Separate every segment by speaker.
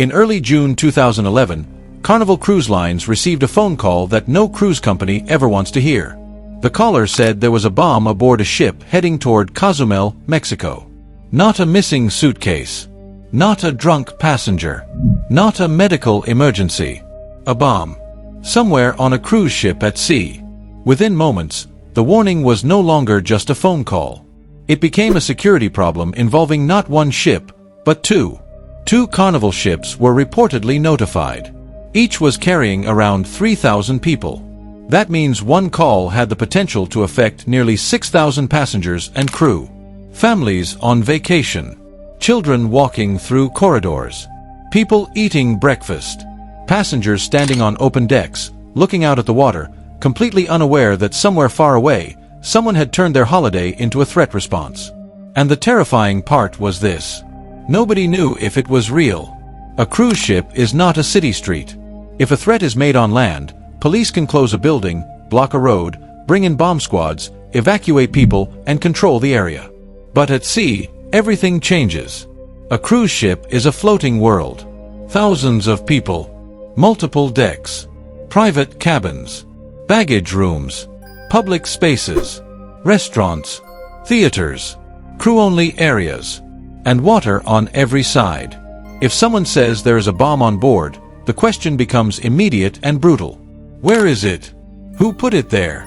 Speaker 1: In early June 2011, Carnival Cruise Lines received a phone call that no cruise company ever wants to hear. The caller said there was a bomb aboard a ship heading toward Cozumel, Mexico. Not a missing suitcase. Not a drunk passenger. Not a medical emergency. A bomb. Somewhere on a cruise ship at sea. Within moments, the warning was no longer just a phone call. It became a security problem involving not one ship, but two. Two Carnival ships were reportedly notified. Each was carrying around 3,000 people. That means one call had the potential to affect nearly 6,000 passengers and crew. Families on vacation. Children walking through corridors. People eating breakfast. Passengers standing on open decks, looking out at the water, completely unaware that somewhere far away, someone had turned their holiday into a threat response. And the terrifying part was this. Nobody knew if it was real. A cruise ship is not a city street. If a threat is made on land, police can close a building, block a road, bring in bomb squads, evacuate people, and control the area. But at sea, everything changes. A cruise ship is a floating world. Thousands of people. Multiple decks. Private cabins. Baggage rooms. Public spaces. Restaurants. Theaters. Crew-only areas. And water on every side. If someone says there is a bomb on board, the question becomes immediate and brutal. Where is it? Who put it there?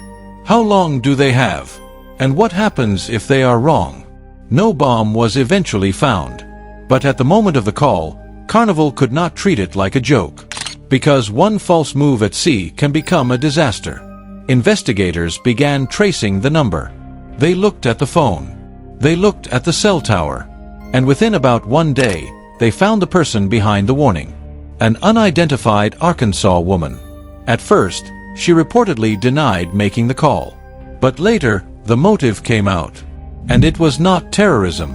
Speaker 1: How long do they have? And what happens if they are wrong? No bomb was eventually found. But at the moment of the call, Carnival could not treat it like a joke. Because one false move at sea can become a disaster. Investigators began tracing the number. They looked at the phone. They looked at the cell tower. And within about one day, they found the person behind the warning. An unidentified Arkansas woman. At first, she reportedly denied making the call. But later, the motive came out. And it was not terrorism.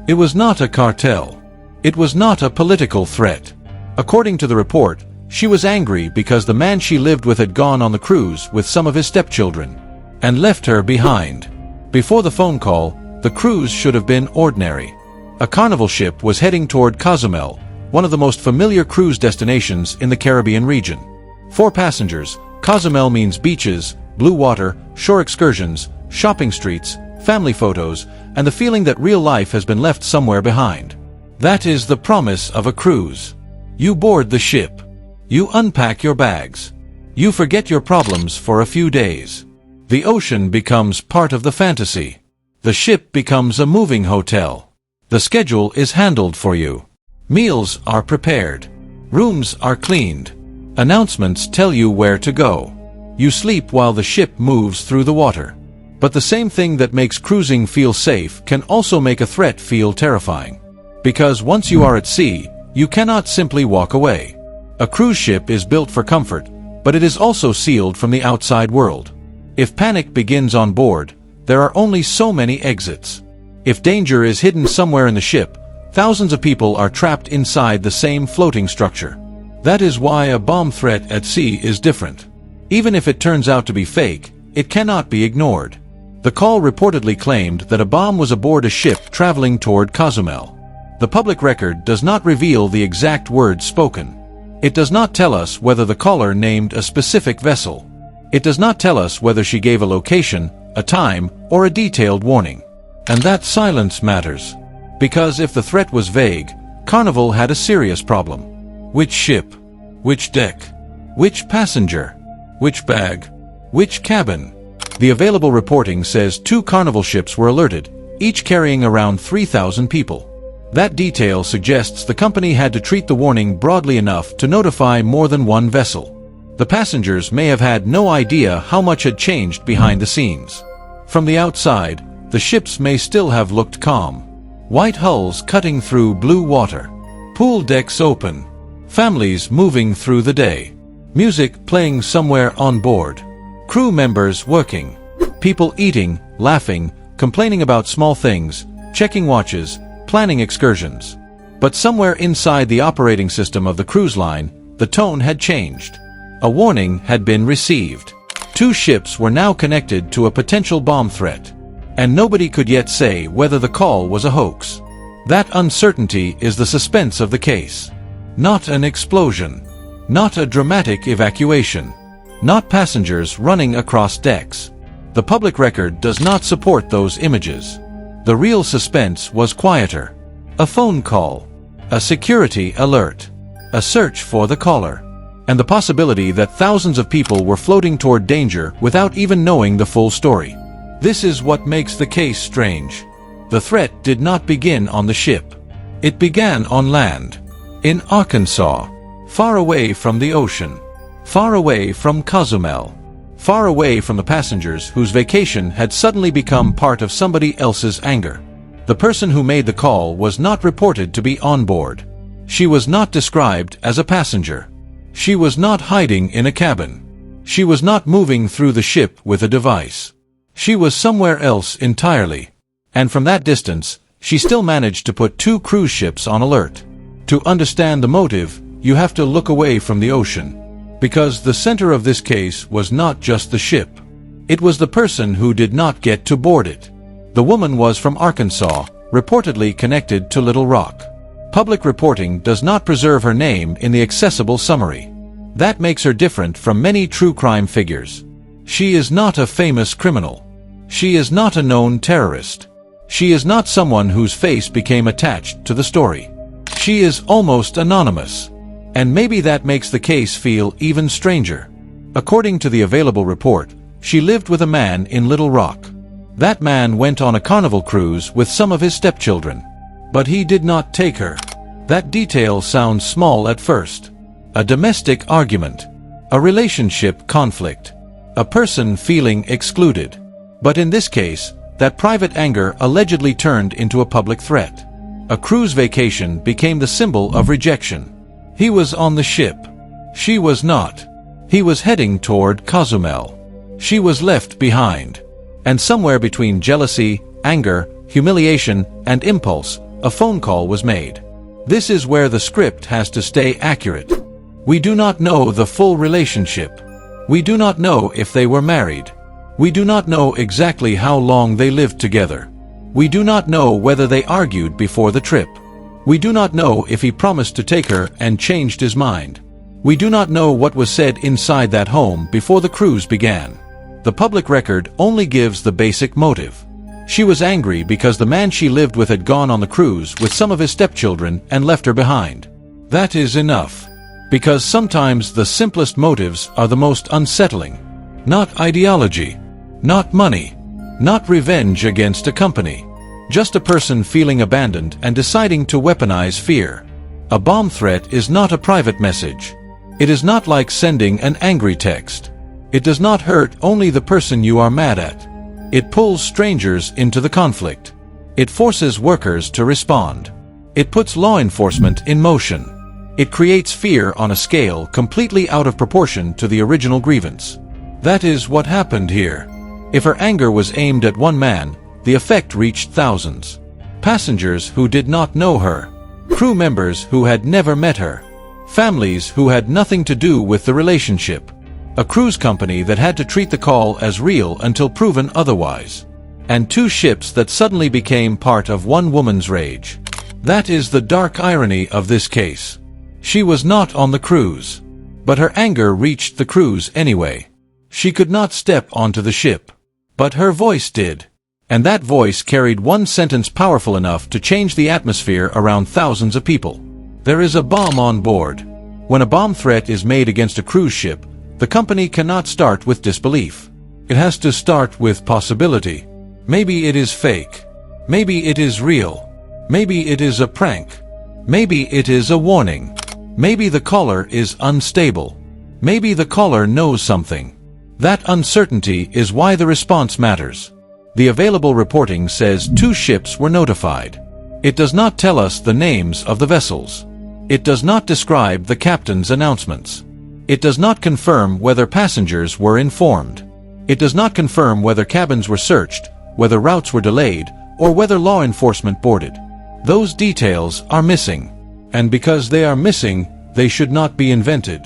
Speaker 1: It was not a cartel. It was not a political threat. According to the report, she was angry because the man she lived with had gone on the cruise with some of his stepchildren and left her behind. Before the phone call, the cruise should have been ordinary. A Carnival ship was heading toward Cozumel, one of the most familiar cruise destinations in the Caribbean region. For passengers, Cozumel means beaches, blue water, shore excursions, shopping streets, family photos, and the feeling that real life has been left somewhere behind. That is the promise of a cruise. You board the ship. You unpack your bags. You forget your problems for a few days. The ocean becomes part of the fantasy. The ship becomes a moving hotel. The schedule is handled for you. Meals are prepared. Rooms are cleaned. Announcements tell you where to go. You sleep while the ship moves through the water. But the same thing that makes cruising feel safe can also make a threat feel terrifying. Because once you are at sea, you cannot simply walk away. A cruise ship is built for comfort, but it is also sealed from the outside world. If panic begins on board, there are only so many exits. If danger is hidden somewhere in the ship, thousands of people are trapped inside the same floating structure. That is why a bomb threat at sea is different. Even if it turns out to be fake, it cannot be ignored. The call reportedly claimed that a bomb was aboard a ship traveling toward Cozumel. The public record does not reveal the exact words spoken. It does not tell us whether the caller named a specific vessel. It does not tell us whether she gave a location, a time, or a detailed warning. And that silence matters. Because if the threat was vague, Carnival had a serious problem. Which ship? Which deck? Which passenger? Which bag? Which cabin? The available reporting says 2 Carnival ships were alerted, each carrying around 3,000 people. That detail suggests the company had to treat the warning broadly enough to notify more than one vessel. The passengers may have had no idea how much had changed behind the scenes. From the outside, the ships may still have looked calm. White hulls cutting through blue water. Pool decks open. Families moving through the day. Music playing somewhere on board. Crew members working. People eating, laughing, complaining about small things, checking watches, planning excursions. But somewhere inside the operating system of the cruise line, the tone had changed. A warning had been received. 2 ships were now connected to a potential bomb threat. And nobody could yet say whether the call was a hoax. That uncertainty is the suspense of the case. Not an explosion. Not a dramatic evacuation. Not passengers running across decks. The public record does not support those images. The real suspense was quieter. A phone call. A security alert. A search for the caller. And the possibility that thousands of people were floating toward danger without even knowing the full story. This is what makes the case strange. The threat did not begin on the ship. It began on land. In Arkansas. Far away from the ocean. Far away from Cozumel. Far away from the passengers whose vacation had suddenly become part of somebody else's anger. The person who made the call was not reported to be on board. She was not described as a passenger. She was not hiding in a cabin. She was not moving through the ship with a device. She was somewhere else entirely. And from that distance, she still managed to put 2 cruise ships on alert. To understand the motive, you have to look away from the ocean. Because the center of this case was not just the ship. It was the person who did not get to board it. The woman was from Arkansas, reportedly connected to Little Rock. Public reporting does not preserve her name in the accessible summary. That makes her different from many true crime figures. She is not a famous criminal. She is not a known terrorist. She is not someone whose face became attached to the story. She is almost anonymous. And maybe that makes the case feel even stranger. According to the available report, she lived with a man in Little Rock. That man went on a Carnival cruise with some of his stepchildren. But he did not take her. That detail sounds small at first. A domestic argument. A relationship conflict. A person feeling excluded. But in this case, that private anger allegedly turned into a public threat. A cruise vacation became the symbol of rejection. He was on the ship. She was not. He was heading toward Cozumel. She was left behind. And somewhere between jealousy, anger, humiliation, and impulse, a phone call was made. This is where the script has to stay accurate. We do not know the full relationship. We do not know if they were married. We do not know exactly how long they lived together. We do not know whether they argued before the trip. We do not know if he promised to take her and changed his mind. We do not know what was said inside that home before the cruise began. The public record only gives the basic motive. She was angry because the man she lived with had gone on the cruise with some of his stepchildren and left her behind. That is enough. Because sometimes the simplest motives are the most unsettling. Not ideology. Not money. Not revenge against a company. Just a person feeling abandoned and deciding to weaponize fear. A bomb threat is not a private message. It is not like sending an angry text. It does not hurt only the person you are mad at. It pulls strangers into the conflict. It forces workers to respond. It puts law enforcement in motion. It creates fear on a scale completely out of proportion to the original grievance. That is what happened here. If her anger was aimed at one man, the effect reached thousands. Passengers who did not know her. Crew members who had never met her. Families who had nothing to do with the relationship. A cruise company that had to treat the call as real until proven otherwise. And 2 ships that suddenly became part of one woman's rage. That is the dark irony of this case. She was not on the cruise. But her anger reached the cruise anyway. She could not step onto the ship. But her voice did. And that voice carried one sentence powerful enough to change the atmosphere around thousands of people. There is a bomb on board. When a bomb threat is made against a cruise ship, the company cannot start with disbelief. It has to start with possibility. Maybe it is fake. Maybe it is real. Maybe it is a prank. Maybe it is a warning. Maybe the caller is unstable. Maybe the caller knows something. That uncertainty is why the response matters. The available reporting says 2 ships were notified. It does not tell us the names of the vessels. It does not describe the captain's announcements. It does not confirm whether passengers were informed. It does not confirm whether cabins were searched, whether routes were delayed, or whether law enforcement boarded. Those details are missing. And because they are missing, they should not be invented.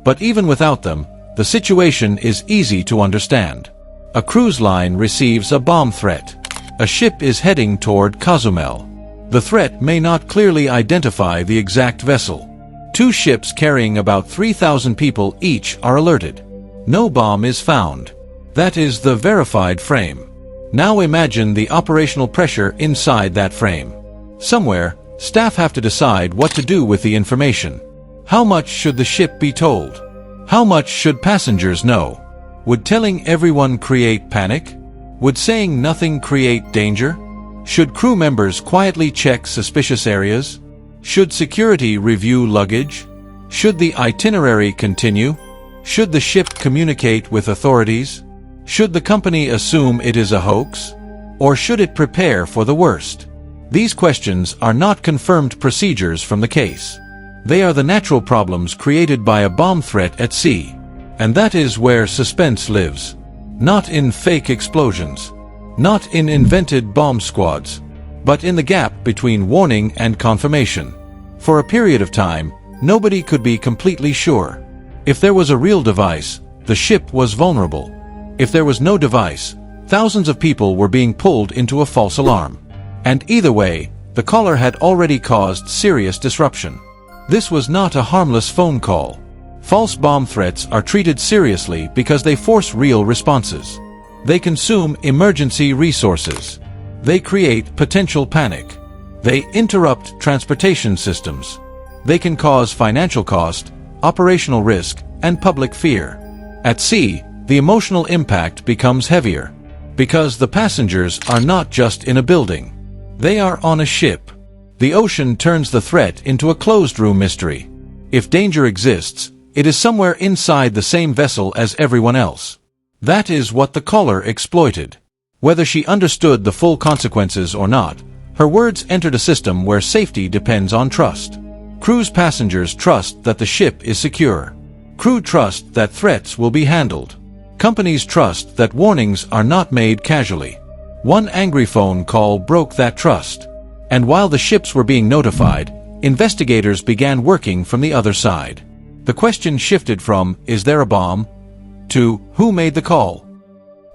Speaker 1: But even without them, the situation is easy to understand. A cruise line receives a bomb threat. A ship is heading toward Cozumel. The threat may not clearly identify the exact vessel. Two ships carrying about 3,000 people each are alerted. No bomb is found. That is the verified frame. Now imagine the operational pressure inside that frame. Somewhere, staff have to decide what to do with the information. How much should the ship be told? How much should passengers know? Would telling everyone create panic? Would saying nothing create danger? Should crew members quietly check suspicious areas? Should security review luggage? Should the itinerary continue? Should the ship communicate with authorities? Should the company assume it is a hoax? Or should it prepare for the worst? These questions are not confirmed procedures from the case. They are the natural problems created by a bomb threat at sea. And that is where suspense lives. Not in fake explosions. Not in invented bomb squads. But in the gap between warning and confirmation. For a period of time, nobody could be completely sure. If there was a real device, the ship was vulnerable. If there was no device, thousands of people were being pulled into a false alarm. And either way, the caller had already caused serious disruption. This was not a harmless phone call. False bomb threats are treated seriously because they force real responses. They consume emergency resources. They create potential panic. They interrupt transportation systems. They can cause financial cost, operational risk, and public fear. At sea, the emotional impact becomes heavier. Because the passengers are not just in a building. They are on a ship. The ocean turns the threat into a closed-room mystery. If danger exists, it is somewhere inside the same vessel as everyone else. That is what the caller exploited. Whether she understood the full consequences or not, her words entered a system where safety depends on trust. Cruise passengers trust that the ship is secure. Crew trust that threats will be handled. Companies trust that warnings are not made casually. One angry phone call broke that trust. And while the ships were being notified, investigators began working from the other side. The question shifted from, "Is there a bomb?" to, "Who made the call?"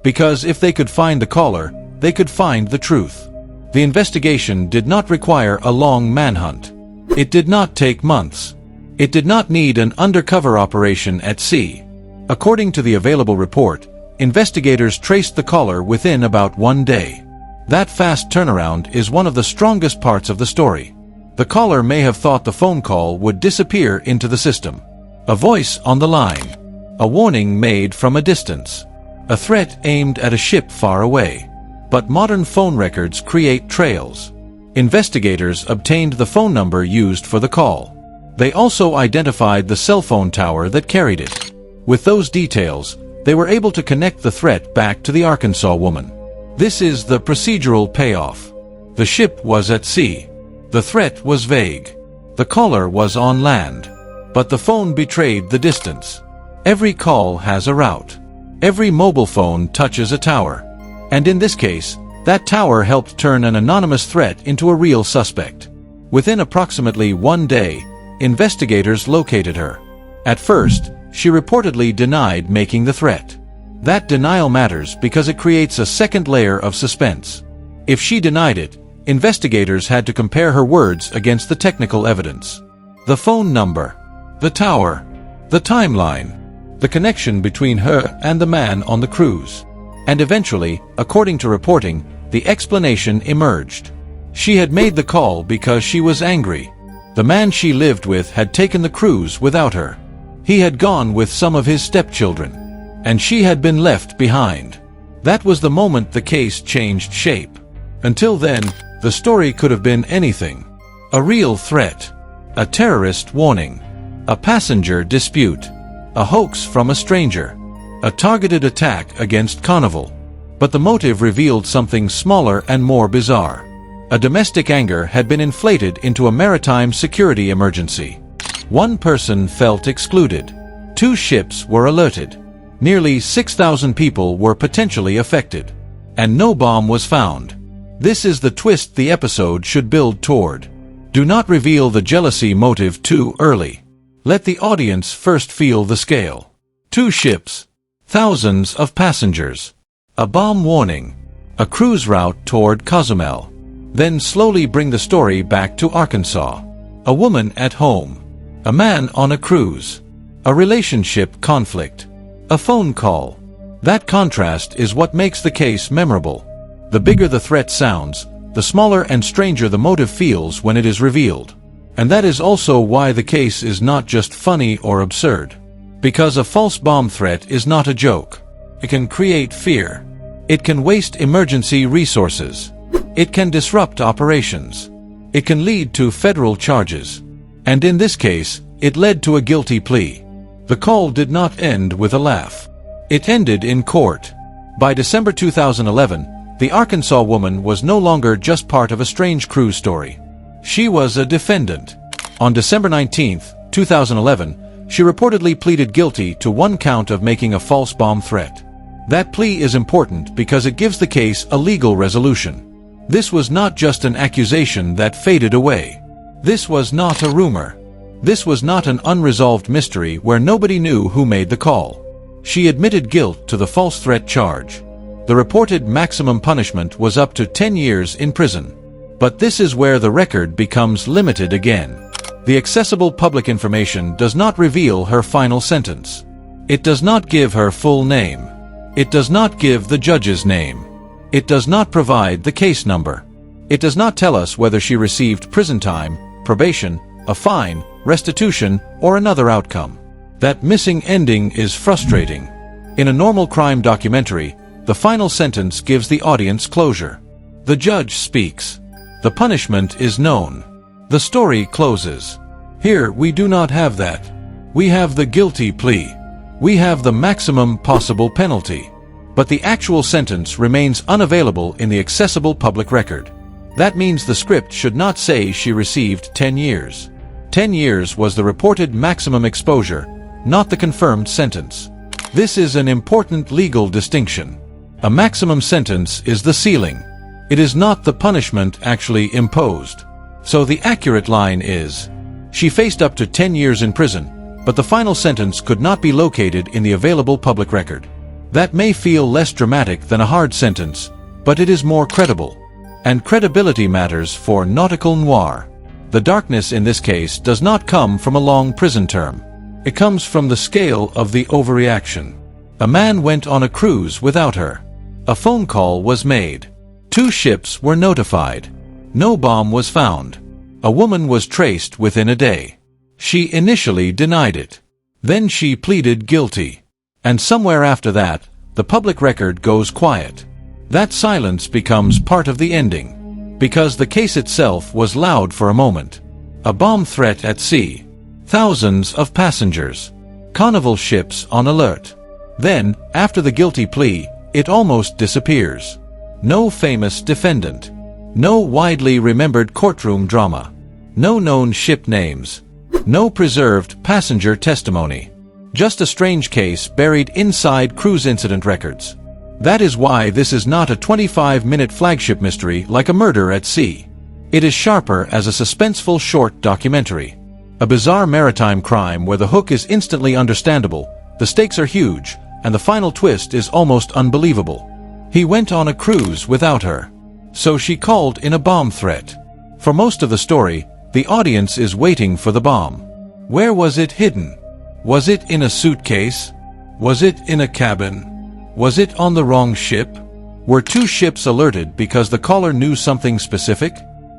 Speaker 1: Because if they could find the caller, they could find the truth. The investigation did not require a long manhunt. It did not take months. It did not need an undercover operation at sea. According to the available report, investigators traced the caller within about 1 day. That fast turnaround is one of the strongest parts of the story. The caller may have thought the phone call would disappear into the system. A voice on the line. A warning made from a distance. A threat aimed at a ship far away. But modern phone records create trails. Investigators obtained the phone number used for the call. They also identified the cell phone tower that carried it. With those details, they were able to connect the threat back to the Arkansas woman. This is the procedural payoff. The ship was at sea. The threat was vague. The caller was on land. But the phone betrayed the distance. Every call has a route. Every mobile phone touches a tower. And in this case, that tower helped turn an anonymous threat into a real suspect. Within approximately 1 day, investigators located her. At first, she reportedly denied making the threat. That denial matters because it creates a second layer of suspense. If she denied it, investigators had to compare her words against the technical evidence. The phone number, the tower, the timeline, the connection between her and the man on the cruise. And eventually, according to reporting, the explanation emerged. She had made the call because she was angry. The man she lived with had taken the cruise without her. He had gone with some of his stepchildren. And she had been left behind. That was the moment the case changed shape. Until then, the story could have been anything. A real threat. A terrorist warning. A passenger dispute. A hoax from a stranger. A targeted attack against Carnival. But the motive revealed something smaller and more bizarre. A domestic anger had been inflated into a maritime security emergency. One person felt excluded. 2 ships were alerted. Nearly 6,000 people were potentially affected. And no bomb was found. This is the twist the episode should build toward. Do not reveal the jealousy motive too early. Let the audience first feel the scale. 2 ships. Thousands of passengers. A bomb warning. A cruise route toward Cozumel. Then slowly bring the story back to Arkansas. A woman at home. A man on a cruise. A relationship conflict. A phone call. That contrast is what makes the case memorable. The bigger the threat sounds, the smaller and stranger the motive feels when it is revealed. And that is also why the case is not just funny or absurd. Because a false bomb threat is not a joke. It can create fear. It can waste emergency resources. It can disrupt operations. It can lead to federal charges. And in this case, it led to a guilty plea. The call did not end with a laugh. It ended in court. By December 2011, the Arkansas woman was no longer just part of a strange cruise story. She was a defendant. On December 19, 2011, she reportedly pleaded guilty to one count of making a false bomb threat. That plea is important because it gives the case a legal resolution. This was not just an accusation that faded away. This was not a rumor. This was not an unresolved mystery where nobody knew who made the call. She admitted guilt to the false threat charge. The reported maximum punishment was up to 10 years in prison. But this is where the record becomes limited again. The accessible public information does not reveal her final sentence. It does not give her full name. It does not give the judge's name. It does not provide the case number. It does not tell us whether she received prison time, probation, a fine, restitution, or another outcome. That missing ending is frustrating. In a normal crime documentary, the final sentence gives the audience closure. The judge speaks. The punishment is known. The story closes. Here we do not have that. We have the guilty plea. We have the maximum possible penalty. But the actual sentence remains unavailable in the accessible public record. That means the script should not say she received 10 years. 10 years was the reported maximum exposure, not the confirmed sentence. This is an important legal distinction. A maximum sentence is the ceiling. It is not the punishment actually imposed. So the accurate line is, she faced up to 10 years in prison, but the final sentence could not be located in the available public record. That may feel less dramatic than a hard sentence, but it is more credible. And credibility matters for Nautical Noir. The darkness in this case does not come from a long prison term. It comes from the scale of the overreaction. A man went on a cruise without her. A phone call was made. 2 ships were notified. No bomb was found. A woman was traced within a day. She initially denied it. Then she pleaded guilty. And somewhere after that, the public record goes quiet. That silence becomes part of the ending. Because the case itself was loud for a moment. A bomb threat at sea. Thousands of passengers. Carnival ships on alert. Then, after the guilty plea, it almost disappears. No famous defendant. No widely remembered courtroom drama. No known ship names. No preserved passenger testimony. Just a strange case buried inside cruise incident records. That is why this is not a 25-minute flagship mystery like a murder at sea. It is sharper as a suspenseful short documentary. A bizarre maritime crime where the hook is instantly understandable, the stakes are huge, and the final twist is almost unbelievable. He went on a cruise without her. So she called in a bomb threat. For most of the story, the audience is waiting for the bomb. Where was it hidden? Was it in a suitcase? Was it in a cabin? Was it on the wrong ship? Were 2 ships alerted because the caller knew something specific?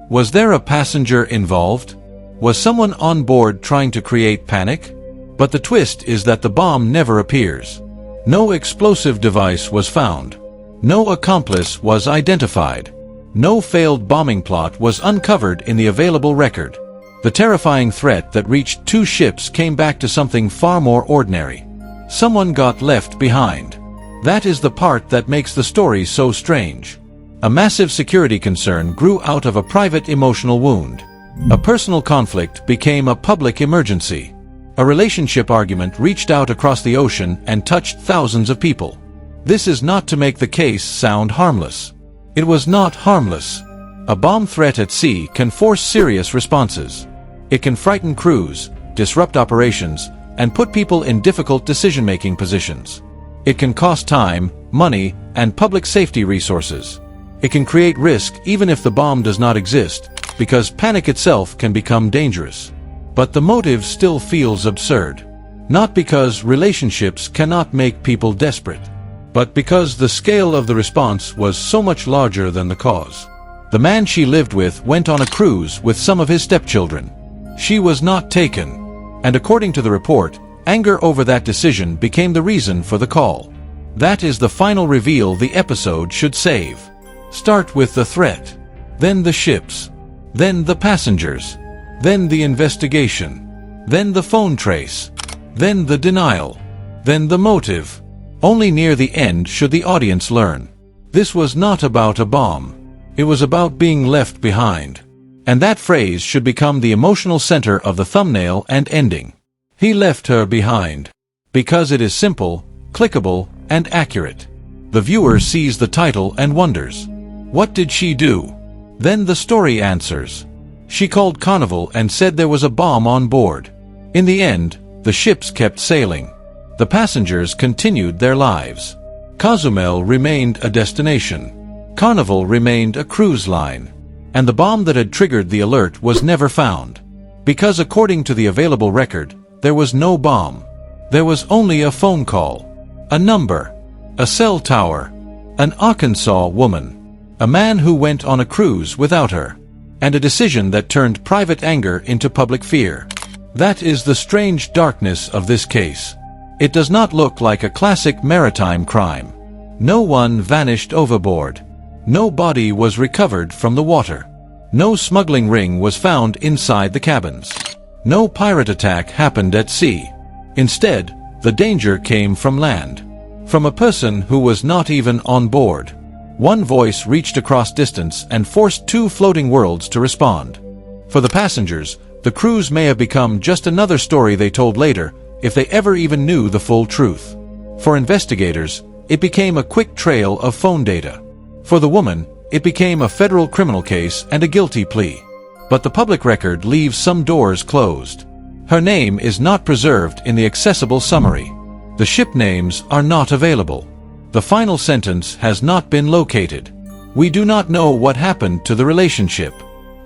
Speaker 1: Was there a passenger involved? Was someone on board trying to create panic? But the twist is that the bomb never appears. No explosive device was found. No accomplice was identified. No failed bombing plot was uncovered in the available record. The terrifying threat that reached 2 ships came back to something far more ordinary. Someone got left behind. That is the part that makes the story so strange. A massive security concern grew out of a private emotional wound. A personal conflict became a public emergency. A relationship argument reached out across the ocean and touched thousands of people. This is not to make the case sound harmless. It was not harmless. A bomb threat at sea can force serious responses. It can frighten crews, disrupt operations, and put people in difficult decision-making positions. It can cost time, money, and public safety resources. It can create risk even if the bomb does not exist, because panic itself can become dangerous. But the motive still feels absurd. Not because relationships cannot make people desperate, but because the scale of the response was so much larger than the cause. The man she lived with went on a cruise with some of his stepchildren. She was not taken, and according to the report, anger over that decision became the reason for the call. That is the final reveal the episode should save. Start with the threat, then the ships, then the passengers, then the investigation, then the phone trace, then the denial, then the motive. Only near the end should the audience learn. This was not about a bomb. It was about being left behind. And that phrase should become the emotional center of the thumbnail and ending. He left her behind. Because it is simple, clickable, and accurate. The viewer sees the title and wonders, what did she do? Then the story answers. She called Carnival and said there was a bomb on board. In the end, the ships kept sailing. The passengers continued their lives. Cozumel remained a destination. Carnival remained a cruise line. And the bomb that had triggered the alert was never found. Because according to the available record, there was no bomb. There was only a phone call, a number, a cell tower, an Arkansas woman, a man who went on a cruise without her, and a decision that turned private anger into public fear. That is the strange darkness of this case. It does not look like a classic maritime crime. No one vanished overboard. No body was recovered from the water. No smuggling ring was found inside the cabins. No pirate attack happened at sea. Instead, the danger came from land. From a person who was not even on board. One voice reached across distance and forced two floating worlds to respond. For the passengers, the cruise may have become just another story they told later, if they ever even knew the full truth. For investigators, it became a quick trail of phone data. For the woman, it became a federal criminal case and a guilty plea. But the public record leaves some doors closed. Her name is not preserved in the accessible summary. The ship names are not available. The final sentence has not been located. We do not know what happened to the relationship.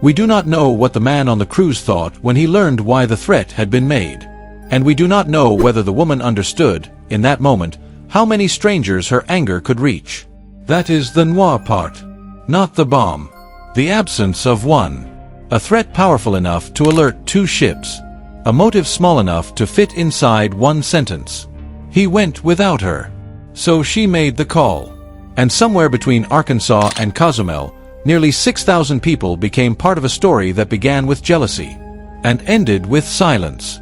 Speaker 1: We do not know what the man on the cruise thought when he learned why the threat had been made. And we do not know whether the woman understood, in that moment, how many strangers her anger could reach. That is the noir part. Not the bomb. The absence of one. A threat powerful enough to alert two ships. A motive small enough to fit inside one sentence. He went without her. So she made the call. And somewhere between Arkansas and Cozumel, nearly 6,000 people became part of a story that began with jealousy and ended with silence.